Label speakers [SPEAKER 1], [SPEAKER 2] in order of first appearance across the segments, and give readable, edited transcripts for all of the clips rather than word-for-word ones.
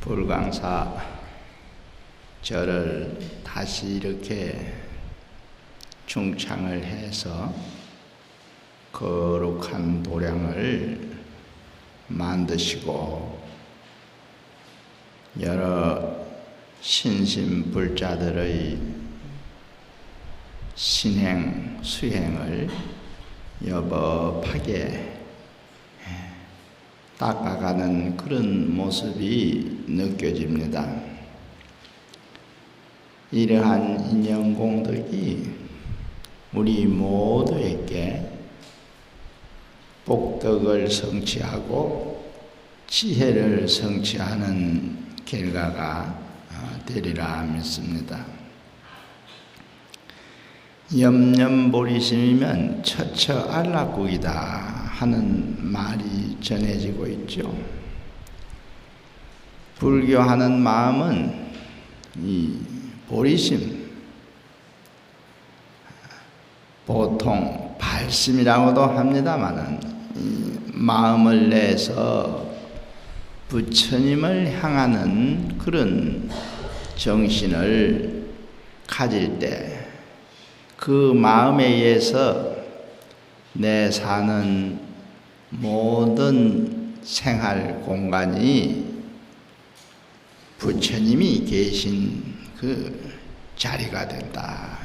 [SPEAKER 1] 불광사 절을 다시 이렇게 중창을 해서 거룩한 도량을 만드시고 여러 신심불자들의 신행, 수행을 여법하게 닦아가는 그런 모습이 느껴집니다. 이러한 인연공덕이 우리 모두에게 복덕을 성취하고 지혜를 성취하는 결과가 되리라 믿습니다. 염념보리심이면 처처 안락국이다 하는 말이 전해지고 있죠. 불교하는 마음은 이 보리심, 보통 발심이라고도 합니다마는 마음을 내서 부처님을 향하는 그런 정신을 가질 때 그 마음에 의해서 내 사는 모든 생활 공간이 부처님이 계신 그 자리가 된다.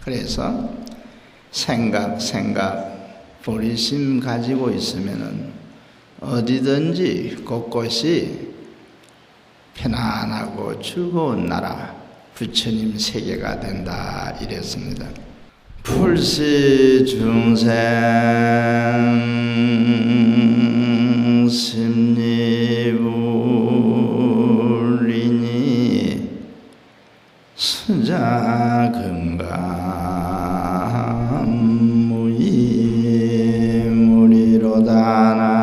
[SPEAKER 1] 그래서 생각 보리심 가지고 있으면은 어디든지 곳곳이 편안하고 즐거운 나라 부처님 세계가 된다 이랬습니다. 불시 중생 심리불이니 수자 금감무이 무리로다나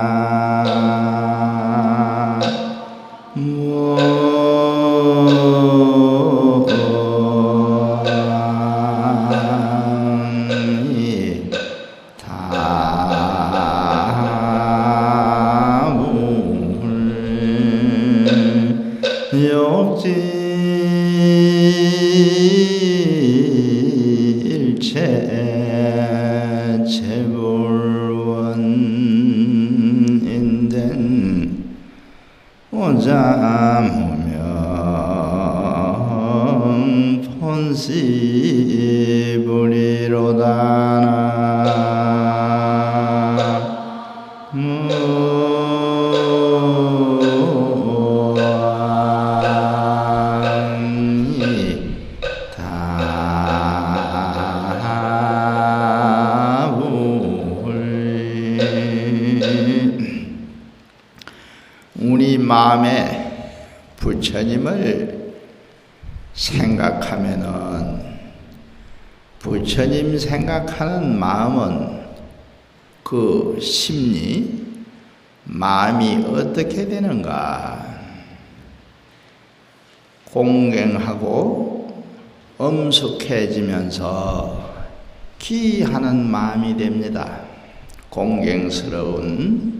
[SPEAKER 1] 일체 재불원인된 오자무명 본시불이로다나 우리 마음에 부처님을 생각하면은 부처님 생각하는 마음은 그 심리, 마음이 어떻게 되는가? 공경하고 엄숙해지면서 기하는 마음이 됩니다. 공경스러운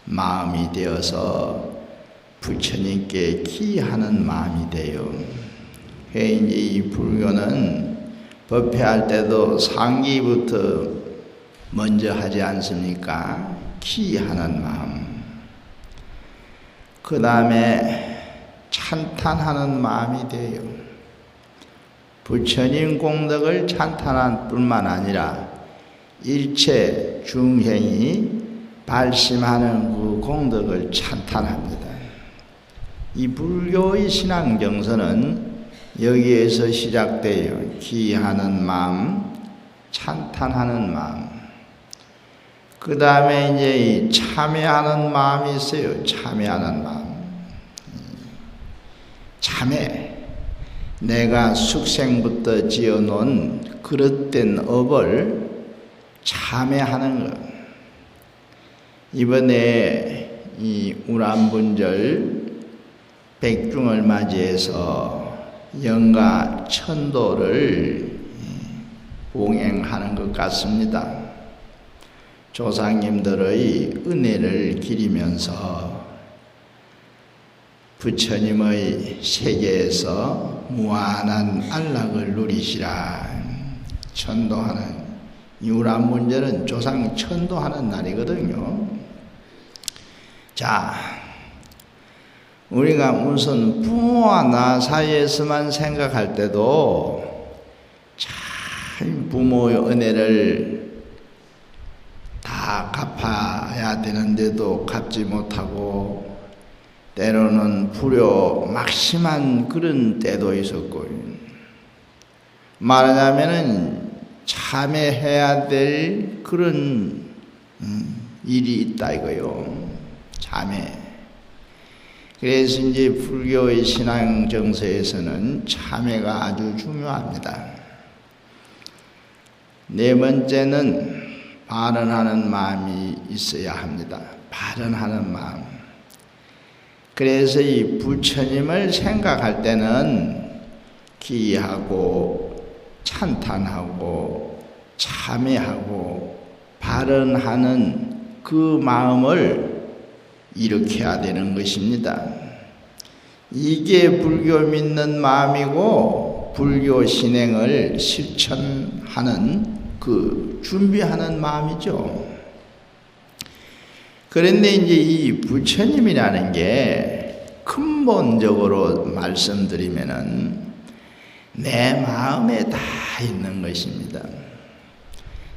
[SPEAKER 1] 마음이 되어서 부처님께 기하는 마음이 돼요. 이제 이 불교는 법회할 때도 상기부터 먼저 하지 않습니까? 기하는 마음. 그 다음에 찬탄하는 마음이 돼요. 부처님 공덕을 찬탄할 뿐만 아니라 일체 중생이 발심하는 그 공덕을 찬탄합니다. 이 불교의 신앙 정서는 여기에서 시작돼요. 기하는 마음, 찬탄하는 마음. 그 다음에 이제 이 참회하는 마음이 있어요. 참회하는 마음. 참회. 내가 숙생부터 지어놓은 그릇된 업을 참회하는 것. 이번에 이 우람분절 백중을 맞이해서 영가 천도를 봉행하는 것 같습니다. 조상님들의 은혜를 기리면서 부처님의 세계에서 무한한 안락을 누리시라. 천도하는 이 우람문절은 조상 천도하는 날이거든요. 자, 우리가 우선 부모와 나 사이에서만 생각할 때도 참 부모의 은혜를 다 갚아야 되는데도 갚지 못하고 때로는 불효막심한 그런 때도 있었고, 말하자면은 참회해야 될 그런 일이 있다 이거요. 참회. 그래서 이제 불교의 신앙 정서에서는 참회가 아주 중요합니다. 네 번째는 발언하는 마음이 있어야 합니다. 발언하는 마음. 그래서 이 부처님을 생각할 때는 기하고 찬탄하고 참회하고 발언하는 그 마음을 일으켜야 되는 것입니다. 이게 불교 믿는 마음이고 불교 신행을 실천하는 그 준비하는 마음이죠. 그런데 이제 이 부처님이라는 게 근본적으로 말씀드리면은 내 마음에 다 있는 것입니다.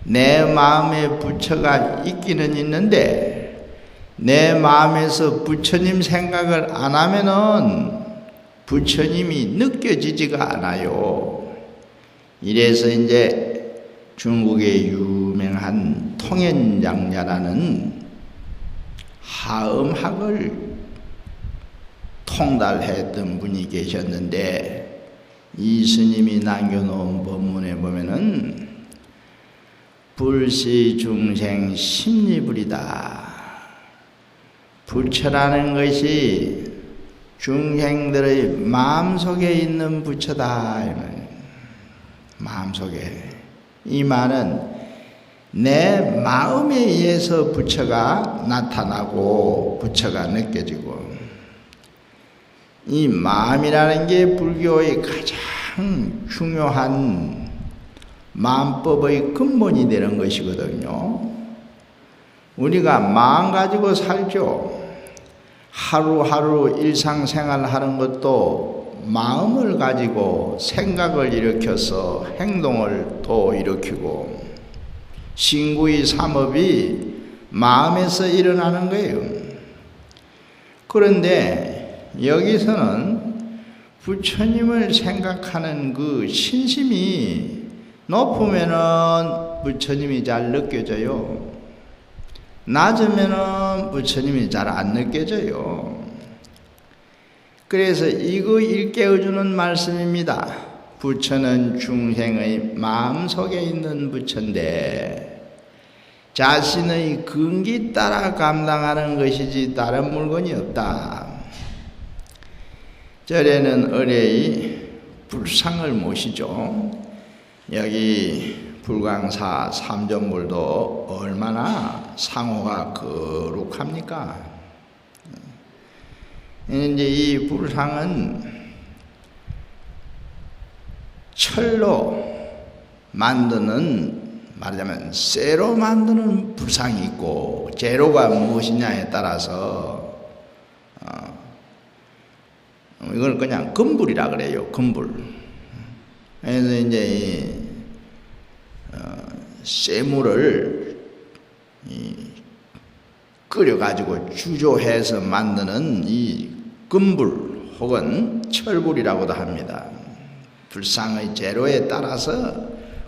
[SPEAKER 1] 내 마음에 부처가 있기는 있는데 내 마음에서 부처님 생각을 안 하면은 부처님이 느껴지지가 않아요. 이래서 이제 중국의 유명한 통현장자라는 하음학을 통달했던 분이 계셨는데 이 스님이 남겨놓은 법문에 보면은 불시 중생 심리불이다. 부처라는 것이 중생들의 마음속에 있는 부처다. 마음속에. 이 말은 내 마음에 의해서 부처가 나타나고 부처가 느껴지고, 이 마음이라는 게 불교의 가장 중요한 마음법의 근본이 되는 것이거든요. 우리가 마음 가지고 살죠. 하루하루 일상생활 하는 것도 마음을 가지고 생각을 일으켜서 행동을 또 일으키고, 신구의 삼업이 마음에서 일어나는 거예요. 그런데 여기서는 부처님을 생각하는 그 신심이 높으면은 부처님이 잘 느껴져요. 낮으면은 부처님이 잘 안 느껴져요. 그래서 이거 일깨워주는 말씀입니다. 부처는 중생의 마음속에 있는 부처인데 자신의 근기 따라 감당하는 것이지 다른 물건이 없다. 절에는 의뢰의 불상을 모시죠. 여기 불광사 삼전물도 얼마나 상호가 거룩합니까? 이제 이 불상은 철로 만드는, 말하자면 쇠로 만드는 불상이 있고, 재료가 무엇이냐에 따라서 이걸 그냥 금불이라 그래요. 금불. 그래서 이제 쇠물을 끓여가지고 주조해서 만드는 이 금불 혹은 철불이라고도 합니다. 불상의 재료에 따라서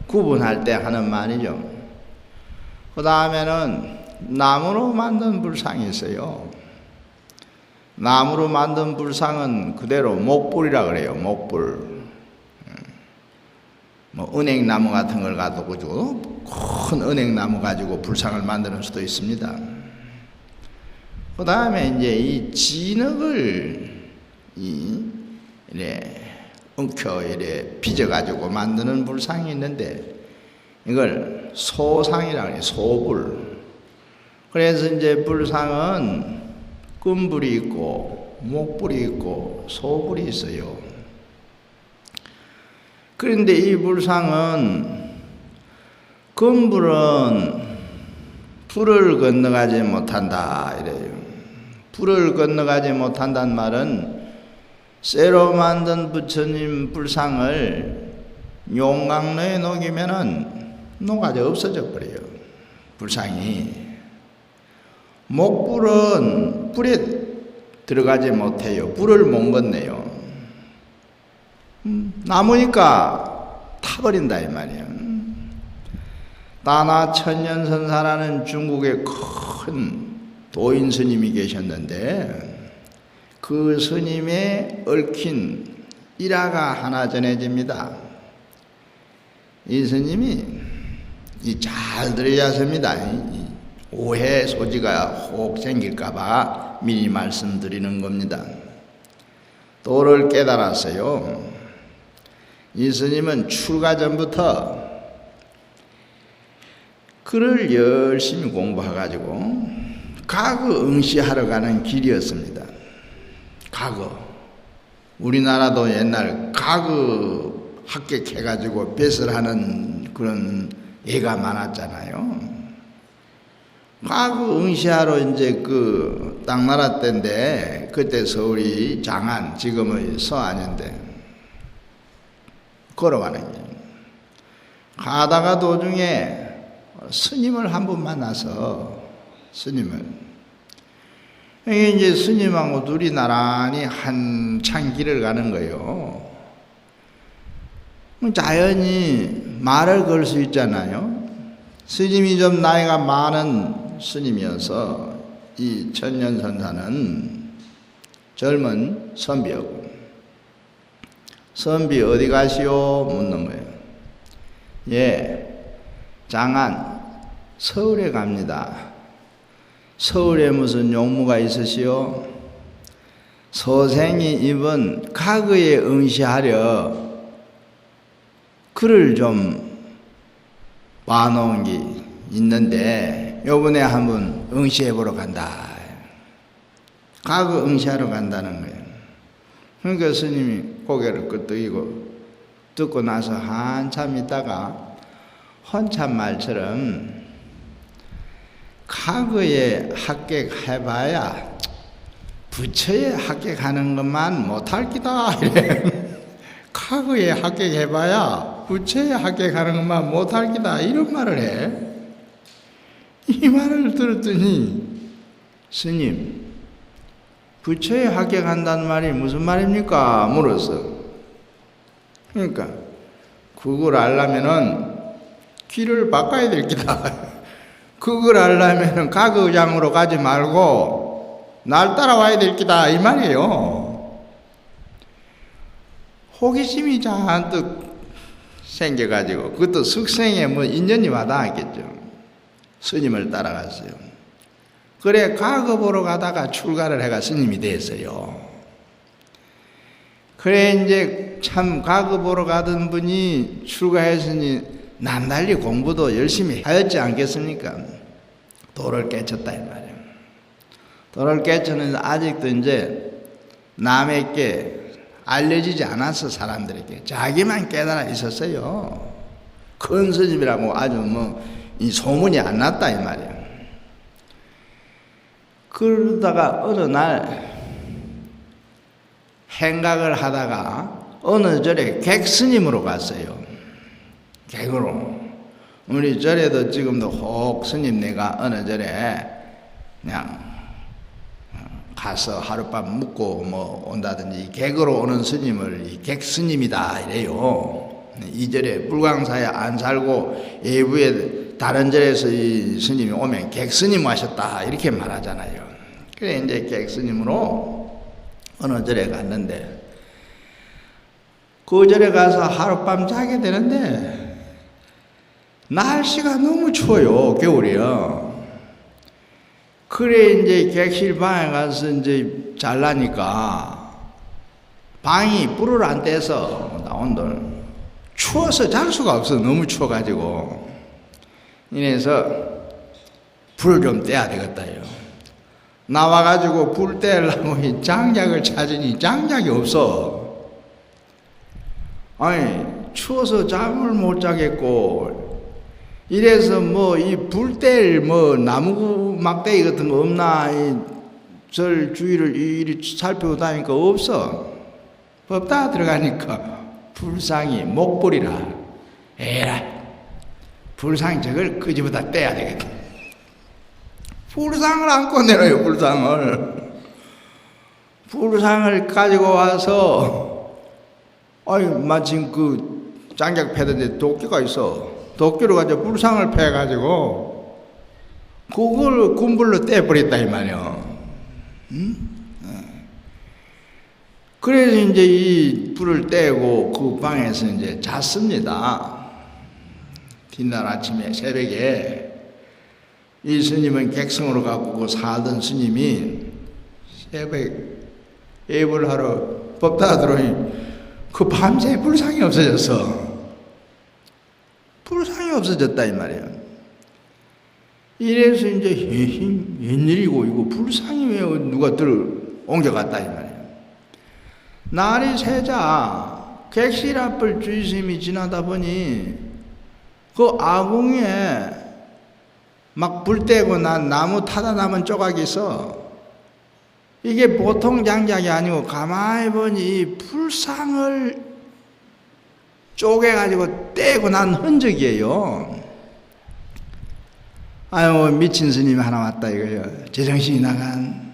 [SPEAKER 1] 구분할 때 하는 말이죠. 그 다음에는 나무로 만든 불상이 있어요. 나무로 만든 불상은 그대로 목불이라 그래요. 목불. 뭐 은행나무 같은 걸 가지고 큰 은행나무 가지고 불상을 만드는 수도 있습니다. 그 다음에 이제 이 진흙을 이래 엉켜 이래 빚어가지고 만드는 불상이 있는데 이걸 소상이라 그래요. 소불. 그래서 이제 불상은 금불이 있고 목불이 있고 소불이 있어요. 그런데 이 불상은 금불은 불을 건너가지 못한다 이래요. 불을 건너가지 못한다는 말은 쇠로 만든 부처님 불상을 용광로에 녹이면은 녹아져 없어져 버려요. 불상이. 목불은 불에 들어가지 못해요. 불을 못 건네요. 남으니까 타버린다 이 말이에요. 다나 천년선사라는 중국의 큰 도인 스님이 계셨는데 그 스님의 얽힌 일화가 하나 전해집니다. 이 스님이 잘 들어야 합니다. 오해 소지가 혹 생길까봐 미리 말씀드리는 겁니다. 도를 깨달았어요. 이 스님은 출가 전부터 글을 열심히 공부해가지고 과거 응시하러 가는 길이었습니다. 과거. 우리나라도 옛날 과거 합격해가지고 배설하는 그런 예가 많았잖아요. 과거 응시하러 이제 그 땅나라 때인데 그때 서울이 장안, 지금의 서안인데 걸어가는 길. 가다가 도중에 스님을 한 분 만나서 스님을 이제 스님하고 둘이 나란히 한참 길을 가는 거예요. 자연히 말을 걸 수 있잖아요. 스님이 좀 나이가 많은 스님이어서 이 천년선사는 젊은 선비였고 선비 어디 가시오? 묻는 거예요. 예, 장안 서울에 갑니다. 서울에 무슨 용무가 있으시오? 소생이 입은 과거에 응시하려 글을 좀 봐놓은 게 있는데 요번에 한번 응시해 보러 간다. 과거 응시하러 간다는 거예요. 그러니까 스님이 고개를 끄덕이고 듣고 나서 한참 있다가 혼잣말처럼 과거에 합격해봐야 부처에 합격하는 것만 못할 기다 이래. 과거에 합격해봐야 부처에 합격하는 것만 못할 기다 이런 말을 해. 이 말을 들었더니 스님 부처에 합격한다는 말이 무슨 말입니까? 물었어. 그러니까 그걸 알려면은 길을 바꿔야 될 기다. 그걸 알려면은 과거장으로 가지 말고 날 따라와야 될 기다 이 말이에요. 호기심이 잔뜩 생겨가지고 그것도 숙생에 뭐 인연이 와닿았겠죠. 스님을 따라갔어요. 그래 과거 보러 가다가 출가를 해가 스님이 됐어요. 그래 이제 참 과거 보러 가던 분이 출가했으니 남달리 공부도 열심히 하였지 않겠습니까? 도를 깨쳤다 이 말이에요. 도를 깨쳤는데 아직도 이제 남에게 알려지지 않았어. 사람들에게 자기만 깨달아 있었어요. 큰 스님이라고 아주 뭐 이 소문이 안 났다 이 말이에요. 그러다가 어느 날 행각을 하다가 어느 절에 객스님으로 갔어요. 객으로. 우리 절에도 지금도 혹 스님네가 어느 절에 그냥 가서 하룻밤 묵고 뭐 온다든지 객으로 오는 스님을 이 객스님이다 이래요. 이 절에 불광사에 안 살고 외부에 다른 절에서 이 스님이 오면 객스님 하셨다 이렇게 말하잖아요. 그래 이제 객스님으로 어느 절에 갔는데 그 절에 가서 하룻밤 자게 되는데 날씨가 너무 추워요. 겨울이요. 그래 이제 객실 방에 가서 이제 잘라니까 방이 불을 안 떼서 나온들 추워서 잘 수가 없어. 너무 추워가지고 이래서 불을 좀 떼야 되겠다요. 나와가지고 불 떼려고 이 장작을 찾으니 장작이 없어. 아니 추워서 잠을 못 자겠고 이래서 뭐 이 불 뗄 뭐 나무 막대기 같은 거 없나 절 주위를 이리 살피고 다니니까 없어. 없다 들어가니까 불상이 목불이라. 에라 불상이 저걸 끄집어다 떼야 되겠다. 불상을 안고 내려요. 불상을 가지고 와서 마침 그 장작 패던데 도끼가 있어. 도끼로 가지고 불상을 패가지고 그걸 군불로 떼버렸다 이 말이야. 응? 그래서 이제 이 불을 떼고 그 방에서 이제 잤습니다. 뒷날 아침에 새벽에 이 스님은 객성으로 갖고 살던 스님이 새벽 예불 하러 법다 들어오니 그 밤새 불상이 없어졌어. 불상이 없어졌다 이 말이야. 이래서 이제 웬일이고 이거 불상이 왜 누가 옮겨갔다 이 말이야. 날이 새자 객실 앞을 주의스님이 지나다 보니 그 아궁이에 막 불 떼고 난 나무 타다 남은 조각이 있어. 이게 보통 장작이 아니고 가만히 보니 불상을 쪼개가지고 떼고 난 흔적이에요. 아유 미친 스님이 하나 왔다 이거요. 제정신이 나간.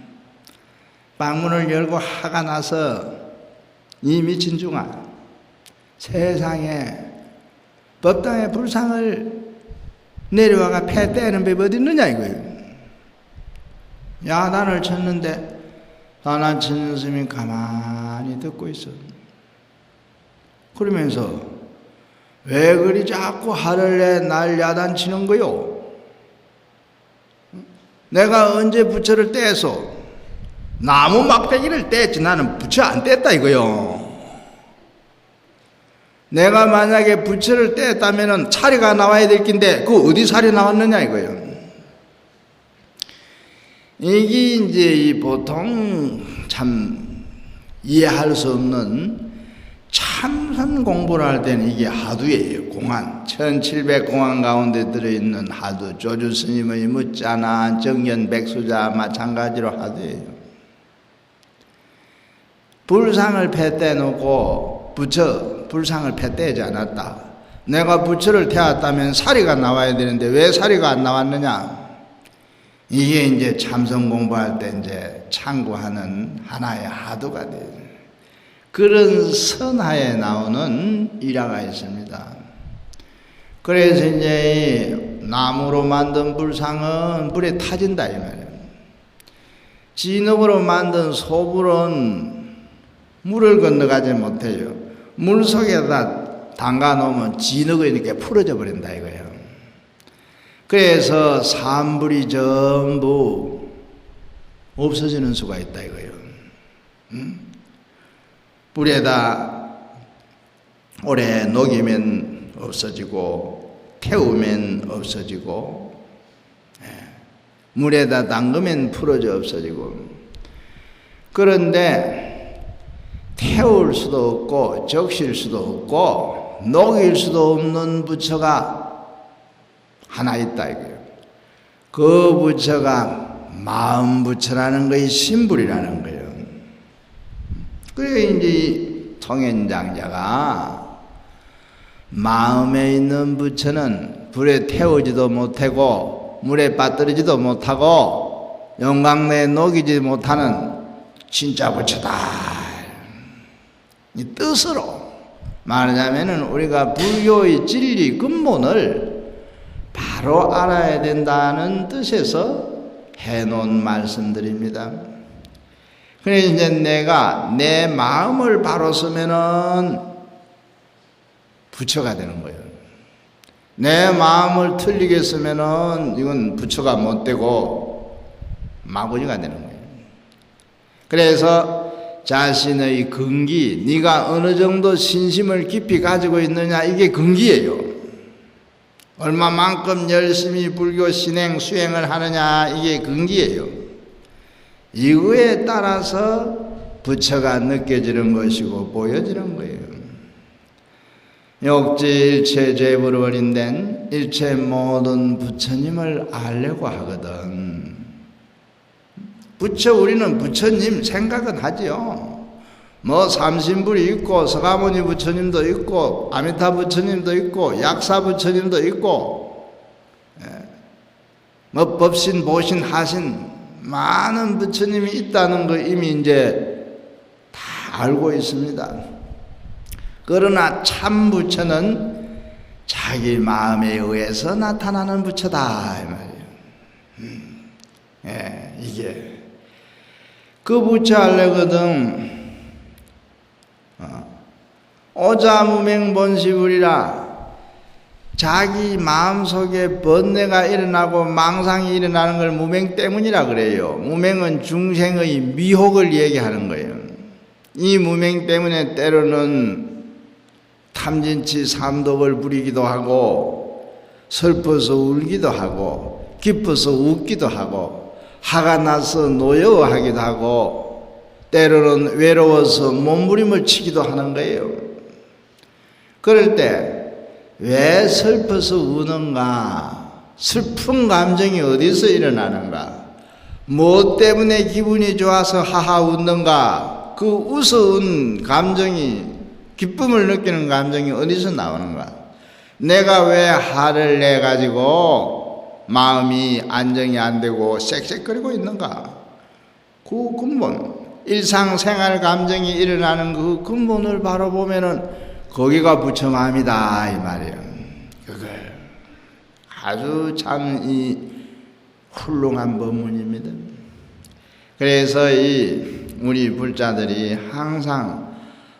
[SPEAKER 1] 방문을 열고 화가 나서 이 미친 중아 세상에 법당에 불상을 내려와가 패 떼는 법이 어디 있느냐 이거예요. 야단을 쳤는데 야단 치는 스님이 가만히 듣고 있어. 그러면서 왜 그리 자꾸 화를 내 날 야단 치는 거요? 내가 언제 부처를 떼서 나무 막대기를 뗐지 나는 부처 안 뗐다 이거요. 내가 만약에 부처를 뗐다면은 차례가 나와야 될 낀데 그 어디 살이 나왔느냐 이거예요. 이게 이제 이 보통 참 이해할 수 없는 참선 공부를 할 때는 이게 하두예요. 공안 1700공안 가운데 들어있는 하두. 조주 스님의 묻자나 정견 백수자 마찬가지로 하두예요. 불상을 패 떼놓고 부처 불상을 패 떼지 않았다. 내가 부처를 태웠다면 사리가 나와야 되는데 왜 사리가 안 나왔느냐? 이게 이제 참선 공부할 때 이제 참고하는 하나의 하두가 돼요. 그런 선하에 나오는 일화가 있습니다. 그래서 이제 이 나무로 만든 불상은 불에 타진다 이 말이에요. 진흙으로 만든 소불은 물을 건너가지 못해요. 물 속에다 담가 놓으면 진흙이 이렇게 풀어져 버린다 이거예요. 그래서 산불이 전부 없어지는 수가 있다 이거예요. 불에다 오래 녹이면 없어지고 태우면 없어지고 물에다 담그면 풀어져 없어지고. 그런데 태울 수도 없고 적실 수도 없고 녹일 수도 없는 부처가 하나 있다 이거예요. 그 부처가 마음 부처라는 것이 신불이라는 거예요. 그래 이제 통현장자가 마음에 있는 부처는 불에 태우지도 못하고 물에 빠뜨리지도 못하고 영광내에 녹이지 못하는 진짜 부처다. 이 뜻으로 말하자면은 우리가 불교의 진리 근본을 바로 알아야 된다는 뜻에서 해놓은 말씀들입니다. 그래서 이제 내가 내 마음을 바로 쓰면은 부처가 되는 거예요. 내 마음을 틀리게 쓰면은 이건 부처가 못 되고 마구니가 되는 거예요. 그래서 자신의 근기, 네가 어느 정도 신심을 깊이 가지고 있느냐 이게 근기예요. 얼마만큼 열심히 불교 신행 수행을 하느냐 이게 근기예요. 이거에 따라서 부처가 느껴지는 것이고 보여지는 거예요. 욕지일체 죄불원인된 일체 모든 부처님을 알려고 하거든. 부처, 우리는 부처님 생각은 하지요. 뭐 삼신불이 있고 서가모니 부처님도 있고 아미타 부처님도 있고 약사 부처님도 있고 뭐 법신, 보신, 하신 많은 부처님이 있다는 거 이미 이제 다 알고 있습니다. 그러나 참 부처는 자기 마음에 의해서 나타나는 부처다 이 말이에요. 이게 그 부처 알려거든. 오자무맹본시불이라 자기 마음속에 번뇌가 일어나고 망상이 일어나는 걸 무맹 때문이라 그래요. 무맹은 중생의 미혹을 얘기하는 거예요. 이 무맹 때문에 때로는 탐진치 삼독을 부리기도 하고 슬퍼서 울기도 하고 기뻐서 웃기도 하고 화가 나서 노여워하기도 하고 때로는 외로워서 몸부림을 치기도 하는 거예요. 그럴 때 왜 슬퍼서 우는가? 슬픈 감정이 어디서 일어나는가? 무엇 때문에 기분이 좋아서 하하 웃는가? 그 웃어온 감정이, 기쁨을 느끼는 감정이 어디서 나오는가? 내가 왜 화를 내가지고 마음이 안정이 안 되고 쌕쌕거리고 있는가? 그 근본, 일상생활 감정이 일어나는 그 근본을 바로 보면은 거기가 부처 마음이다 이 말이에요. 그걸 아주 참 이 훌륭한 법문입니다. 그래서 이 우리 불자들이 항상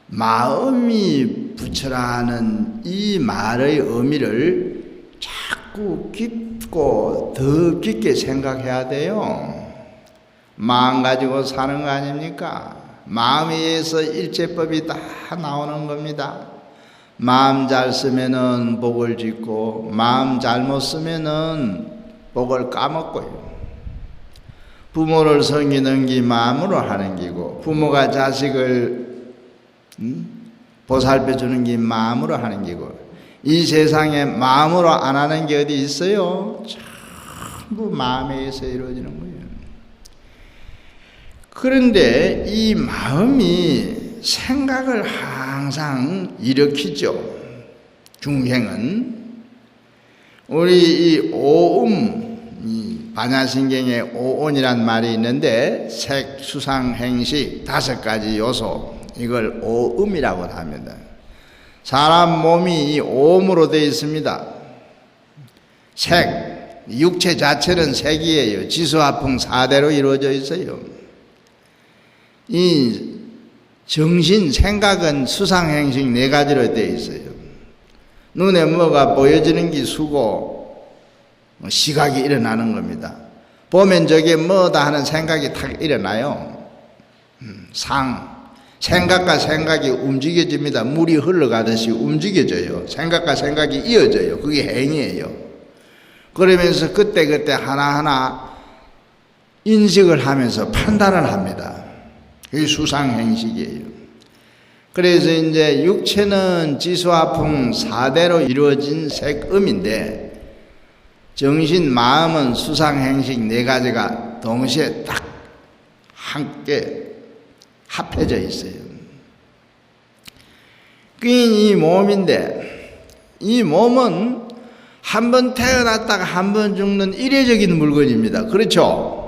[SPEAKER 1] 마음이 부처라는 이 말의 의미를 자꾸 깊고 더 깊게 생각해야 돼요. 마음 가지고 사는 거 아닙니까? 마음에 의해서 일체법이 다 나오는 겁니다. 마음 잘 쓰면은 복을 짓고 마음 잘못 쓰면은 복을 까먹고요. 부모를 섬기는 게 마음으로 하는 기고 부모가 자식을 보살펴 주는 게 마음으로 하는 기고 이 세상에 마음으로 안 하는 게 어디 있어요? 전부 마음에 의해서 이루어지는 거예요. 그런데 이 마음이 생각을 항상 일으키죠. 중생은 우리 이 오음, 이 반야신경에 오온이란 말이 있는데 색, 수상, 행식 5가지 요소, 이걸 오음이라고 합니다. 사람 몸이 이 오음으로 되어 있습니다. 색, 육체 자체는 색이에요. 지수화풍 4대로 이루어져 있어요. 이 정신, 생각은 수상행식 4가지로 되어 있어요. 눈에 뭐가 보여지는 게 수고, 시각이 일어나는 겁니다. 보면 저게 뭐다 하는 생각이 탁 일어나요. 상, 생각과 생각이 움직여집니다. 물이 흘러가듯이 움직여져요. 생각과 생각이 이어져요. 그게 행이에요. 그러면서 그때그때 하나하나 인식을 하면서 판단을 합니다. 그게 수상행식이에요. 그래서 이제 육체는 지수화풍 4대로 이루어진 색음인데 정신, 마음은 수상행식 4가지가 동시에 딱 함께 합해져 있어요. 그게 이 몸인데 이 몸은 한 번 태어났다가 한 번 죽는 이례적인 물건입니다. 그렇죠?